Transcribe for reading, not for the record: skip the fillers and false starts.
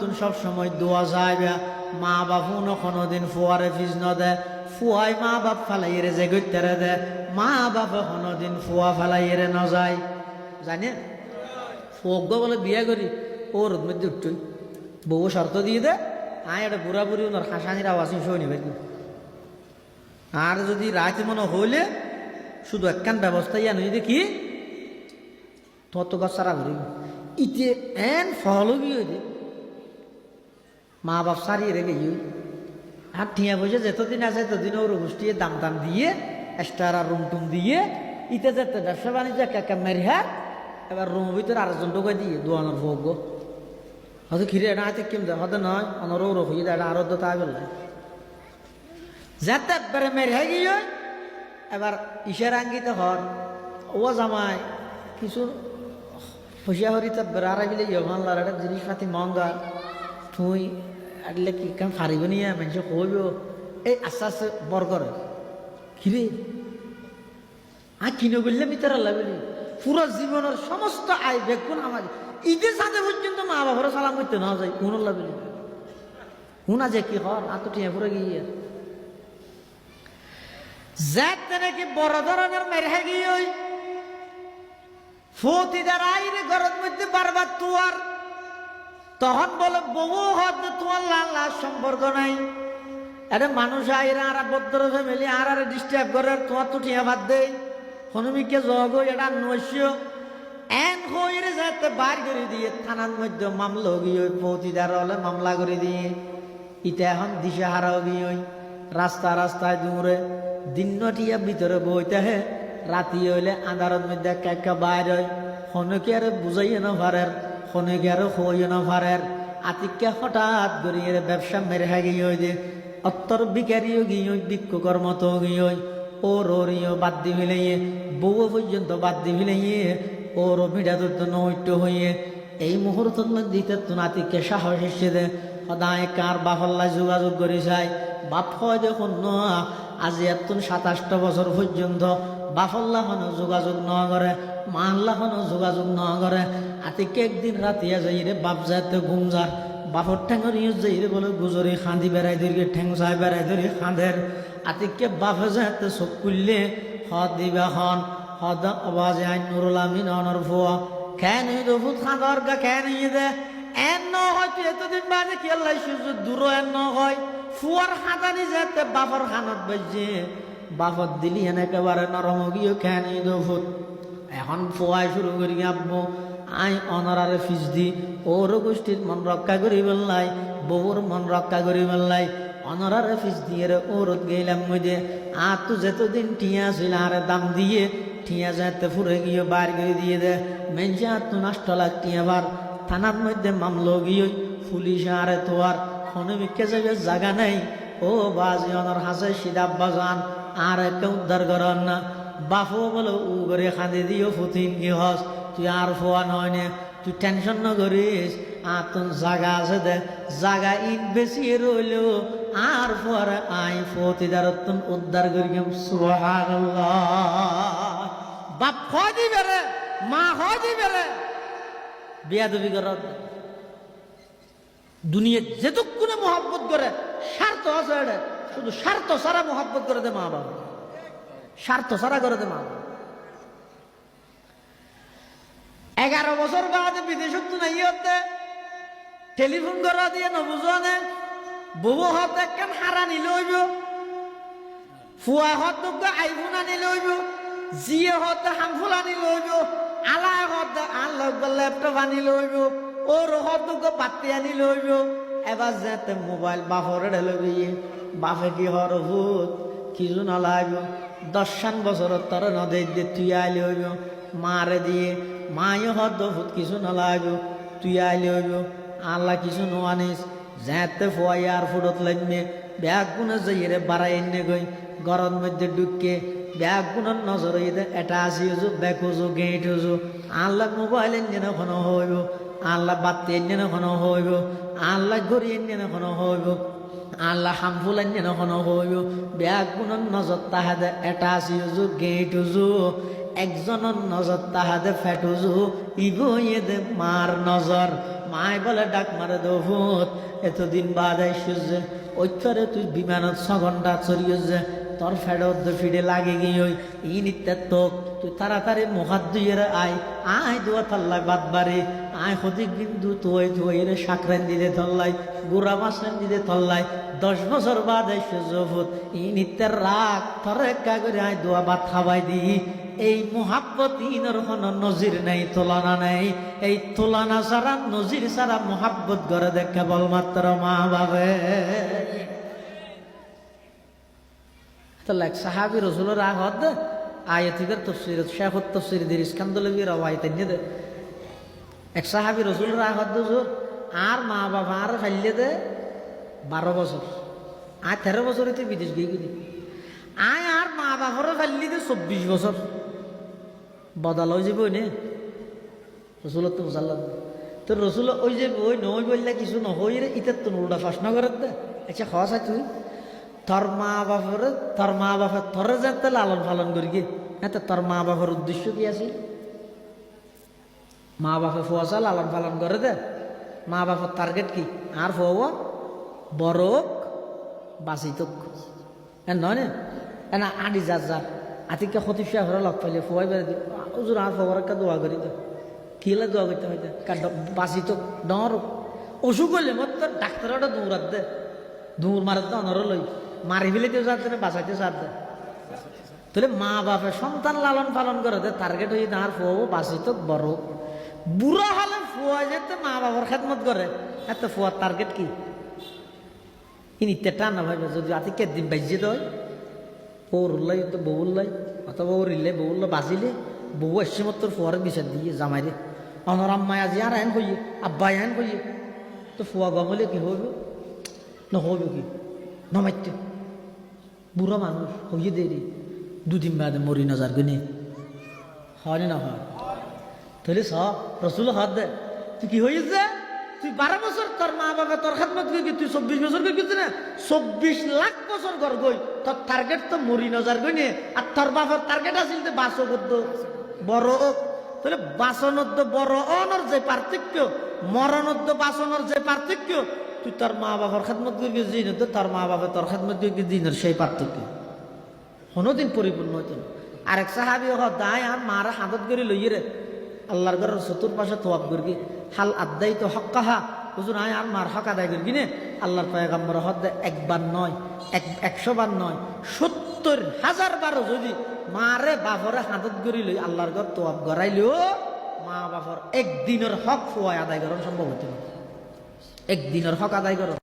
তুন সব সময় দোয়া যাইবে মা বাপু ন কোনোদিন ফুয়ারে ফিজ ন দে ফুয়াই মা বাপ ফালাইয়েরে যে গইতারে দে মা বাপে কোনোদিন ফুয়া ফালাইয়েরে ন যায় জানে ফোক বলে বিয়া করি ওর মধ্যে উঠছই বউ শর্ত দিয়ে দে আয় এটা বুড়া বুড়ি ওনার হাসানির আওয়াজ শুনি ভাই আর যদি রাত মনে হইলে শুধু একখান ব্যবস্থা ইয়া নই দেখি তত গছারা ঘুরি ইতে এন ফল গিয়ে মা বাপ সারিয়ে রেখে গিয়ে আর ঠিয়া বসে যতদিন আছে ততদিন ওর গোষ্ঠী দাম দাম দিয়ে এক্সট্রা রুম টুম দিয়ে ইতে যেতে ব্যবসা বাণিজ্য একা মেরি হ্যাঁ এবার রুম ভিতরে আরেকজন ঢোকে দিয়ে দোয়ানোর ভোগ হয়তো খিরে এটা হাতে কেমন হতে নয় অনরও রকম এটা আরো তো তাই বললে যাতে একবারে মেরে হয়ে গিয়ে এবার ইশার আঙ্গিতে হন ও জামাই কিছু হুশিয়া হরিতে বেড়ারা বিলে ইয়মানলার একটা জিনিসপাতি মহঙ্গা তুই আটলে কি কেন ফারিব নিয়ে মানুষ কইব এই আস্তে আস্তে বর করে কিরে আর কিনে বললে মিতার আল্লাহ বলি পুরো জীবনের সমস্ত আয় বেগুন আমার ঈদের সাথে পর্যন্ত মা বাবার সালাম করতে না যায় কোন আল্লাহ বলি হুনা যে কি হর আর তো টিয়া পুরো গিয়ে যাতে নাকি বড় ধরনের মেরে গিয়ে ওই ফতিদার আইরে ঘরের মধ্যে বারবার তুয়ার তখন বলে বহু হতে তোমার লাল সম্পর্ক নাই এটা মানুষ আইরা আর ভদ্র ফ্যামিলি আর ডিস্টার্ব করে তোমার তো টিয়া বাদ দেয় হনুমিকে জগ এটা নৈশ্য এন হইরে যাতে বার করে দিয়ে থানার মধ্যে মামলা গিয়ে ওই ফতিদার হলে মামলা করে দিয়ে ইটা এখন দিশা হারাও গিয়ে ওই রাস্তায় দূরে দিনটিয়া ভিতরে বইতে হে রাতি হইলে আন্ধারের মধ্যে একা বাইর হয় হনুকে আর বুঝাইয়ে না পারের হনুকে আর হইয়ে না পারের আতিকে হঠাৎ গড়িয়ে ব্যবসা মেরে গিয়ে ওই যে অত্তর বিকারিও গিয়ে বিক্ষুকর মতো গিয়ে ওর ওরিও বাদ দি ফেলাইয়ে বউ পর্যন্ত বাদ দি ফেলাইয়ে ওর মিঠা তো নৈট্য হইয়ে এই মুহূর্তের মধ্যে তো নাতিকে সাহস এসে দে সদায় কার বাফল্লা যোগাযোগ করে যায় বাপ হয় দেখুন না আজি এত ২৭টা বছর পর্যন্ত বাফল্লা হনো যোগাযোগ ন করে মাল্লা হনো যোগাযোগ ন করে আতিকে একদিন রাতিয়া যাই রে বাপ যাতে ঘুম যার বাপর ঠেঙর ইউজ যাই রে বলে গুজরি খাঁদি বেড়াই ধরি ঠেং চাই বেড়াই ধরি খাঁদের আতিকে বাপে যাতে চোখ খুললে হদ দিবা হন হদ আওয়াজে আইন নুরুল আমিন অনর ফুয়া খেন ভূত খাঁদর গা খেন দে এন ন হয় তুই এতদিন বাজে কি আল্লাহ সুযোগ দূর এন ন হয় ফুয়ার খাঁদানি যাতে বাপর খানত বাজছে বাপর দিলি হেন একেবারে নরম গিয়ে খেন ভূত এখন ফুয়াই শুরু করি আব্বু আই অনারারে ফিস দি ওর গোষ্ঠীর মন রক্ষা করি বললাই বউর মন রক্ষা করি বললাই অনারারে ফিস দিয়ে রে ওরত গেলাম মধ্যে আর তো যেতদিন টিয়া ছিল আরে দাম দিয়ে টিয়া যাতে ফুরে গিয়ে বার করে দিয়ে দে মেনছে আর তো নষ্ট লাগ টিয়া বার থানার মধ্যে মামলো গিয়ে পুলিশ আরে তো আর হনুমিককে যাবে জায়গা নেই ও বাজি অনার হাসে সিদাব বাজান আর একে উদ্ধার করার না বাপু বলো উ করে খাঁদে দিও ফুতিন কি হস তুই আর ফোয়া নয় নে তুই টেনশন ন করিস আর তোর জায়গা আছে দে জায়গা ইট বেশি রইল আর ফোয়ারে আই ফতিদার উদ্ধার করি সুবহানাল্লাহ বাপ হয় দিবে রে মা হয় দিবে রে বিয়া দেবী কর দুনিয়া যেটুকুনে মহব্বত করে স্বার্থ আছে এটা শুধু স্বার্থ সারা মহব্বত করে দে মা বাবা স্বার্থ সারা করে দে মা বাবা 11 বছর বাদে বিদেশত নাই হতে টেলিফোন করা দিয়ে নবুজনে বউ হতে কেন হারা নিলে হইব ফুয়া হত আইফোন আনিলে হইব জিয়ে হতে হামফুল আনিলে হইব আলাই হতে আনলক ল্যাপটপ আনিলে হইব ওর হত বাতি আনিলে হইব এবার যেতে মোবাইল বাপরে ঢেলে গিয়ে বাপে কি হর ভূত কিছু নলাইব 10 বছর তর নদে দিয়ে তুই আইলে হইব মারে দিয়ে মায়ে হদ ভূত কিছু নলাইব তুই আইলে হইব আল্লাহ কিছু নোয়ানিস যেতে ফোয়াই আর ফুটত লাগবে ব্যাগ গুণে যাইরে বাড়াই এনে গই গরম মধ্যে ঢুকে ব্যাগ গুণের নজর এটা আসি হজু ব্যাগ হজু গেট হজু আল্লাহ মোবাইল এনে কোনো হইব আল্লাহ বাতি এনে কোনো হইব আল্লাহ ঘড়ি এনে কোনো হইব আল্লাহ হামফুল এনে কোনো হইব ব্যাগ গুণের নজর তাহাদে এটা আসি হজু গেট হজু একজনের নজর তাহাদে ফেট হজু ইগো দে মার নজর মায় বলে ডাক মারে দোহত এতদিন বাদ আইসুস যে ওইখানে তুই বিমানত 6 ঘন্টা চড়িয়ে যে তোর ফেরত ফিরে লাগে গিয়ে ই নিত্যের তোক তুই তাড়াতাড়ি মুখাত দুইয়ের আয় দুয়া থাল্লাই বাদ বাড়ি আয় হদিক কিন্তু তুই রে সাকরেন দিতে থল্লাই গুড়া মাসেন দিতে থল্লাই 10 বছর বাদ এসে জফুত ই নিত্যের রাগ তোর একা করে আয় দোয়া ভাত খাওয়াই দি এই মোহাব্বত ইনর কোনো নজির নেই তুলনা নেই এই তুলনা ছাড়া নজির ছাড়া মোহাব্বত করে দেখ কেবলমাত্র মা বাবে এক সাহাবি রসুলের রাগ হদ আয়াতিদের তফসির শেখত তফসির দের ইস্কান্দলবি রওয়াইতে নিয়ে দে এক সাহাবি রসুলের রাগ হদ আর মা বাবা আর ফাইলে দে 12 বছর আর 13 বছর হইতে বিদেশ গিয়ে গেলি আয় আর মা বাবারও ফাইলি দে 24 বছর বদল হয়ে যাবে ওই নে রসুল তো বুঝাল্লাম তো রসুল ওই যে ওই নই বললে কিছু নহই রে ইতার তো উল্টা প্রশ্ন করে দে আচ্ছা খসা তুই তোর মা বাপের তোরে যাতে লালন পালন করি কি হ্যাঁ তোর মা বাবার উদ্দেশ্য কি আছে মা বাপে ফুয়াশা লালন পালন করে দে মা বাপের টার্গেট কি আর ফুয়া বড় বাঁচিতক হ্যাঁ নয় না আদি যার আতিকে খতিফা ঘরে লগ পাইলে ফুয়াই বেড়ে দি ওজোর আর ফুয়ার একটা দোয়া করি তো কিলে দোয়া করতে হইতে বাঁচিতক ডর অসুখ হইলে মত তোর ডাক্তারটা দৌড়াত দে দৌড় মারাত দে অনর লই মারি ফেলিতেও যাতে না বাঁচাইতে চার দে তাহলে মা বাপের সন্তান লালন পালন করে দে টার্গেট হয়ে তার ফুয়াও বাঁচিতক বড় বুড়া হলে ফুয়া যেতে মা বাবার খেদমত করে এত ফুয়ার টার্গেট কি ইনিতে টানা ভাইবে যদি আতিকে দিন বাজিয়ে দেয় পৌরুল্লাই তো বউল্লাই অথবা উড়িলে বউল্লা বাজিলে বউ এসে মতো ফুয়ার বিচার দিয়ে জামাইরে অনর আম্মাই আজি আর আইন কইয়ে আব্বাই আইন কইয়ে তো ফুয়া গমলে কি হইব নহইব কি নমাইতে বুড়া মানুষ হইয়ে দেরি 2 দিন বাদে মরি নজার গুনে হয় না হয় তাহলে রসুল হাত দে তুই কি হয়েছে তুই 12 বছর তোর মা বাবা তোর খেদমত করি তুই 24 বছর করি না 24 লাখ বছর ঘর গই তোর টার্গেট তো মরি নজার গই নে আর তোর বাবার টার্গেট আছিল যে বাসবদ্ধ বড় তাহলে বাসনদ্দ বড় অনর যে পার্থক্য মরণদ্দ বাসনর যে পার্থক্য তুই তোর মা বাবার খেদমত করি জিন তো তোর মা বাবা তোর খেদমত করি জিনের সেই পার্থক্য কোনোদিন পরিপূর্ণ হইতো না আরেক সাহাবি দায় আর মারা হাতত করে লইয়ে রে আল্লাহর ঘরের চতুর্পাশে তোয়াব করি হাল আদাই তো হক্কাহা হুজুর আয় আর মার হক আদায় করি নে আল্লাহর পয়গম্বর হদ একবার নয় 100 বার নয় 70,000 বারও যদি মারে বাপরে হাতত করি লই আল্লাহর ঘর তোয়াব গড়াইলেও মা বাপর একদিনের হক ফুয়ায় আদায় করার সম্ভব হতে একদিনের হক আদায় করো